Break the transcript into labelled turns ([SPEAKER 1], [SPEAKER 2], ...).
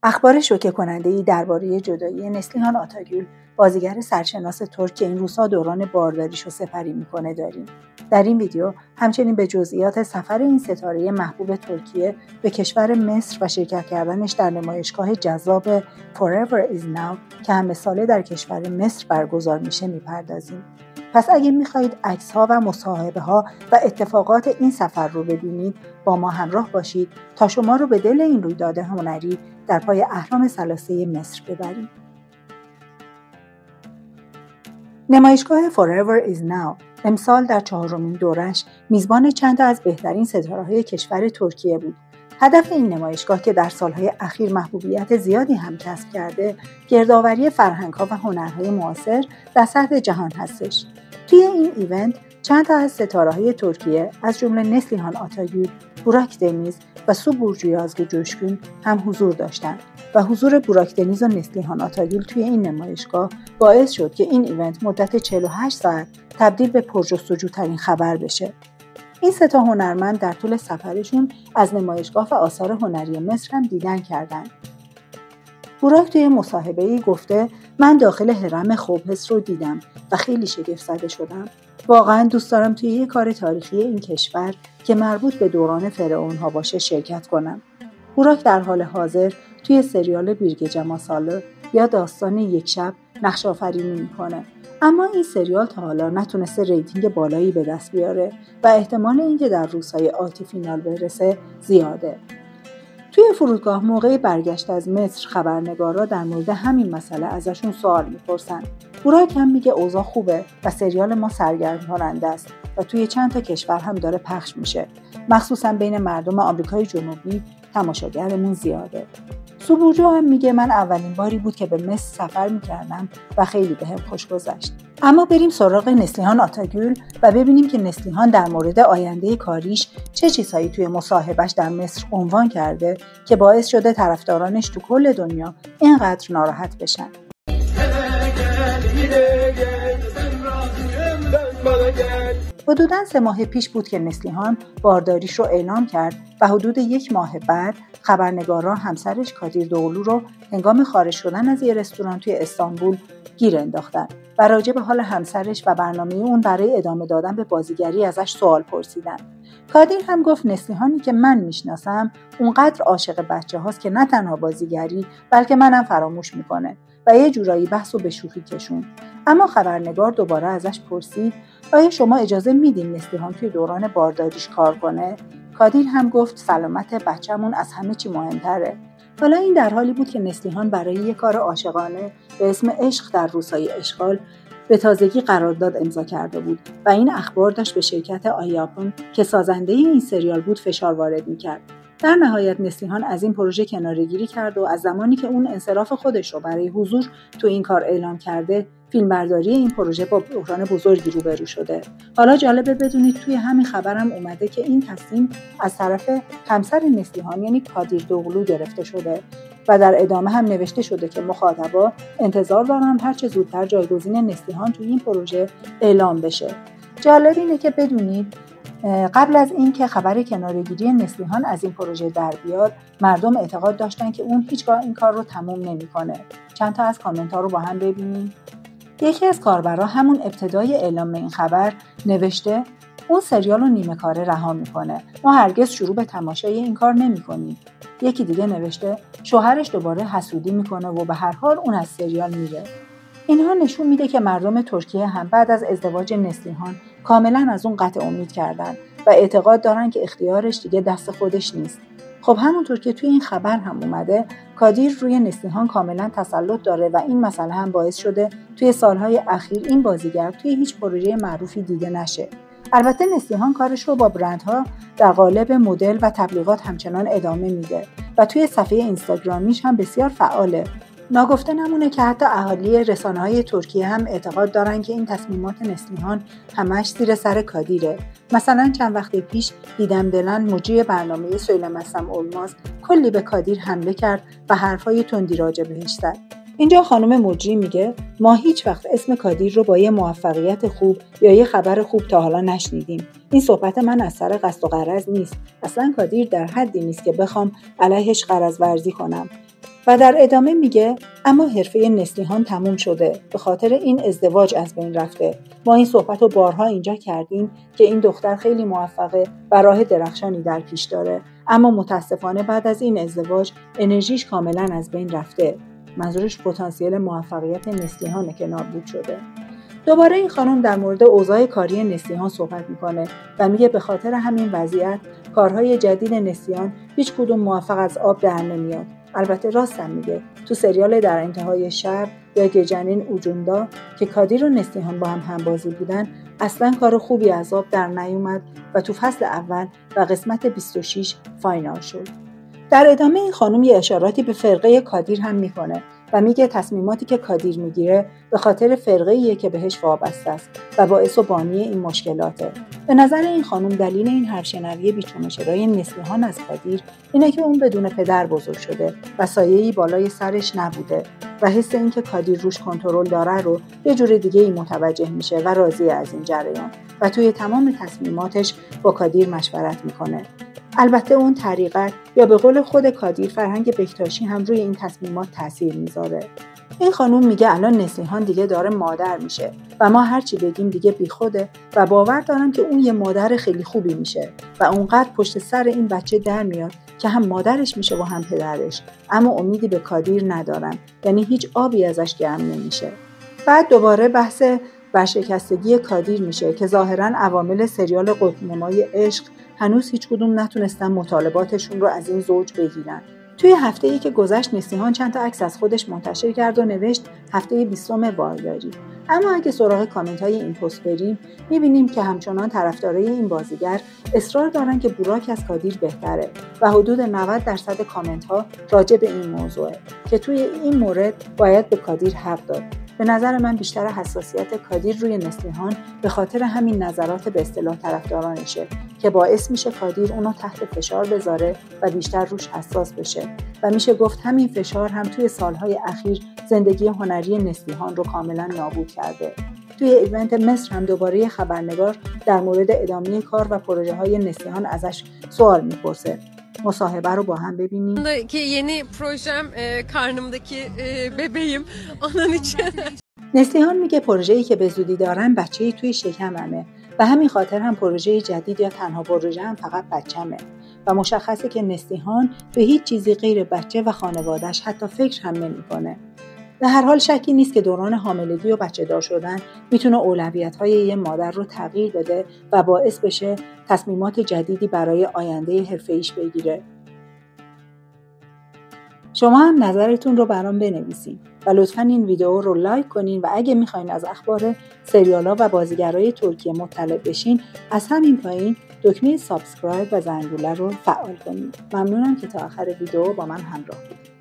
[SPEAKER 1] اخبار شوکه‌کننده‌ای درباره جدایی نسلیهان آتاگül، بازیگر سرشناس ترک که این روزها دوران بارداریشو سپری میکنه داریم. در این ویدیو همچنین به جزئیات سفر این ستاره محبوب ترکیه به کشور مصر و شرکت کردنش در نمایشگاه جذاب Forever is Now که همه ساله در کشور مصر برگزار میشه میپردازیم. پس اگه میخواهید عکس‌ها و مصاحبه‌ها و اتفاقات این سفر رو ببینید، با ما همراه باشید تا شما رو به دل این رویداد هنری در پای اهرام ثلاثه مصر ببریم. نمایشگاه Forever is Now امسال در 4مین دورش میزبان چند تا از بهترین ستاره‌های کشور ترکیه بود. هدف این نمایشگاه که در سالهای اخیر محبوبیت زیادی هم کسب کرده، گردآوری فرهنگ‌ها و هنرهای معاصر در سطح جهان هستش. توی این ایونت چند تا از ستاره‌های ترکیه از جمله نسلیهان آتاگül، بوراک دنیز و سو بورجویازگی جوشگون هم حضور داشتند و حضور بوراک دنیز و نسلیهان آتاگül توی این نمایشگاه باعث شد که این ایونت مدت 48 ساعت تبدیل به پرجستجوترین خبر بشه. این سه تا هنرمند در طول سفرشون از نمایشگاه و آثار هنری مصر هم دیدن کردن. بوراک توی مصاحبه‌ای گفته من داخل هرم خوبس رو دیدم و خیلی شگفت زده شدم. واقعا دوست دارم توی یه کار تاریخی این کشور که مربوط به دوران فرعون‌ها باشه شرکت کنم. بوراک در حال حاضر توی سریال بیرگ جماساله یا داستان یک شب نقش آفرینی میکنه. اما این سریال تا حالا نتونسته ریتینگ بالایی به دست بیاره و احتمال اینکه در روزهای آتی فینال برسه زیاده. توی فرودگاه موقع برگشت از مصر خبرنگارا در مورد همین مسئله ازشون سوال میپرسن. بوراک هم میگه اوضاع خوبه و سریال ما سرگرم کننده است و توی چند تا کشور هم داره پخش میشه. مخصوصا بین مردم آمریکای جنوبی تماشاگرمون زیاده. سو بورجو هم میگه من اولین باری بود که به مصر سفر میکردم و خیلی بهم خوش گذشت. اما بریم سراغ نسلیهان آتاگül و ببینیم که نسلیهان در مورد آینده کاریش چه چیزهایی توی مصاحبهش در مصر عنوان کرده که باعث شده طرفدارانش تو کل دنیا اینقدر ناراحت بشن. حدوداً 3 ماه پیش بود که نسلیهان بارداریش رو اعلام کرد و حدود 1 ماه بعد خبرنگاران همسرش کادیر دوغلو رو هنگام خارج شدن از یه رستوران توی استانبول گیر انداختن و راجع به حال همسرش و برنامه اون برای ادامه دادن به بازیگری ازش سوال پرسیدن. کادیر هم گفت نسلیهانی که من میشناسم اونقدر عاشق بچه هاست که نه تنها بازیگری بلکه منم فراموش میکنه و یه جورایی بحثو به شوخی کشون. اما خبرنگار دوباره ازش پرسید آیا شما اجازه میدین نسلیهان توی دوران بارداریش کار کنه؟ کادیر هم گفت سلامت بچه‌مون از همه چی مهمتره. حالا این در حالی بود که نسلیهان برای یک کار عاشقانه به اسم عشق در روزهای اشغال به تازگی قرارداد امضا کرده بود و این اخبار داشت به شرکت آیاپون که سازنده این سریال بود فشار وارد می‌کرد. در نهایت نسلیهان از این پروژه کناره‌گیری کرد و از زمانی که اون انصراف خودش رو برای حضور تو این کار اعلام کرده، فیلمبرداری این پروژه با بحران بزرگی روبرو شده. حالا جالبه بدونید توی همین خبرم اومده که این تصمیم از طرف همسر نسلیهان یعنی کادیر دوغلو گرفته شده و در ادامه هم نوشته شده که مخاطبا انتظار دارن هر چه زودتر جایگزین نسلیهان توی این پروژه اعلام بشه. جالب اینه که بدونید قبل از اینکه خبر کناره‌گیری نسلیهان از این پروژه در بیاد، مردم اعتقاد داشتن که اون هیچگاه این کار رو تموم نمی‌کنه. چند تا از کامنت‌ها رو با هم ببینیم. یکی از کاربرا همون ابتدای اعلام این خبر نوشته اون سریال رو نیمه کاره رها می‌کنه. ما هرگز شروع به تماشای این کار نمی‌کنیم. یکی دیگه نوشته شوهرش دوباره حسودی می‌کنه و به هر حال اون از سریال میره. اینها نشون میده که مردم ترکیه هم بعد از ازدواج نسلیهان کاملا از اون قطع امید کردن و اعتقاد دارن که اختیارش دیگه دست خودش نیست. خب همونطور که توی این خبر هم اومده، کادیر روی نسلیهان کاملا تسلط داره و این مسئله هم باعث شده توی سالهای اخیر این بازیگر توی هیچ پروژه معروفی دیده نشه. البته نسلیهان کارش رو با برندها در قالب مدل و تبلیغات همچنان ادامه میده و توی صفحه اینستاگرامیش هم بسیار فعاله. ناگفته نمونه که حتی اهالی رسانه‌های ترکیه هم اعتقاد دارن که این تصمیمات نسلیهان همش زیر سر کادیره. مثلا چند وقت پیش دیدم دلن مجری برنامه سویلمستم اولماز کلی به کادیر حمله کرد و حرفای تندی راجع بهش زد. اینجا خانم مجری میگه ما هیچ وقت اسم کادیر رو با یه موفقیت خوب یا یه خبر خوب تا حالا نشنیدیم. این صحبت من از سر قصد و غرض نیست. اصلا کادیر در حدی نیست که بخوام علیهش غرض ورزی کنم. و در ادامه میگه اما حرفه نسلیهان تموم شده، به خاطر این ازدواج از بین رفته. ما این صحبت رو بارها اینجا کردیم که این دختر خیلی موفقه و راه درخشانی در پیش داره، اما متاسفانه بعد از این ازدواج انرژیش کاملا از بین رفته. منظورش پتانسیل موفقیت نسلیهانه که نابود شده. دوباره این خانم در مورد اوضاع کاری نسلیهان صحبت میکنه و میگه به خاطر همین وضعیت کارهای جدید نسلیهان هیچ کدوم موفق از آب در نمیاد. البته راستم میگه. تو سریال در انتهای شب یا گجنین اوجوندا که کادیر و نسلیهان با هم همبازی بودن اصلا کار خوبی از آب در نیومد و تو فصل اول و قسمت 26 فاینال شد. در ادامه این خانم یه اشاراتی به فرقه کادیر هم میکنه و میگه تصمیماتی که کادیر میگیره به خاطر فرقه‌ایه که بهش وابسته است و باعث و بانی این مشکلاته. به نظر این خانم دلیل این حرفشنوی بیچون و چرای نسلیهان از کادیر اینه که اون بدون پدر بزرگ شده و سایه‌ای بالای سرش نبوده و حس این که کادیر روش کنترل داره رو یه جور دیگه ای متوجه میشه و راضی از این جریان و توی تمام تصمیماتش با کادیر مشورت میکنه. البته اون طریقت یا به قول خود کادیر فرهنگ بکتاشی هم روی این تصمیمات تاثیر میذاره. این خانوم میگه الان نسلیهان دیگه داره مادر میشه و ما هرچی بگیم دیگه بیخوده و باور دارم که اون یه مادر خیلی خوبی میشه و اونقدر پشت سر این بچه در میاد که هم مادرش میشه و هم پدرش، اما امیدی به کادیر ندارم، یعنی هیچ آبی ازش گرم نمیشه. بعد دوباره بحث ورشکستگی کادیر میشه که ظاهراً عوامل سریال قطب‌نمای عشق هنوز هیچ کدوم نتونستن مطالباتشون رو از این زوج بگیرن. توی هفته‌ای که گذشت نسلیهان چند تا عکس از خودش منتشر کرد و نوشت هفته 20 بارداری. اما اگه سراغ کامنت‌های این پست بریم می‌بینیم که همچنان طرفدارای این بازیگر اصرار دارن که بوراک از کادیر بهتره و حدود 90% کامنت‌ها راجع به این موضوعه که توی این مورد باید به کادیر حق داد. به نظر من بیشتر حساسیت کادیر روی نسلیهان به خاطر همین نظرات به اصطلاح طرفدارانشه که باعث میشه کادیر اونو تحت فشار بذاره و بیشتر روش حساس بشه و میشه گفت همین فشار هم توی سالهای اخیر زندگی هنری نسلیهان رو کاملا نابود کرده. توی ایونت مصر هم دوباره خبرنگار در mورد ادامه kar و پروژه های نسلیهان ازش سوال میپرسه. مصاحبه رو با هم ببینیم.
[SPEAKER 2] که یeni projem karnımdaki bebeğim onun için.
[SPEAKER 1] نسلیهان میگه پروژه‌ای که به زودی دارن بچه‌ای توی شکممه و همین خاطر هم پروژه جدید یا تنها پروژه هم فقط بچه‌مه و مشخصه که نسلیهان به هیچ چیزی غیر بچه و خانواده‌اش حتی فکر هم نمی‌کنه. به هر حال شکی نیست که دوران حاملگی و بچه دار شدن میتونه اولویت‌های یه مادر رو تغییر بده و باعث بشه تصمیمات جدیدی برای آینده حرفه‌ایش بگیره. شما هم نظرتون رو برام بنویسین و لطفاً این ویدیو رو لایک کنین و اگه میخواین از اخبار سریال‌ها و بازیگرای ترکیه مطلع بشین از همین پایین دکمه سابسکرایب و زنگوله رو فعال کنین. ممنونم که تا آخر ویدیو با من همراه بودید.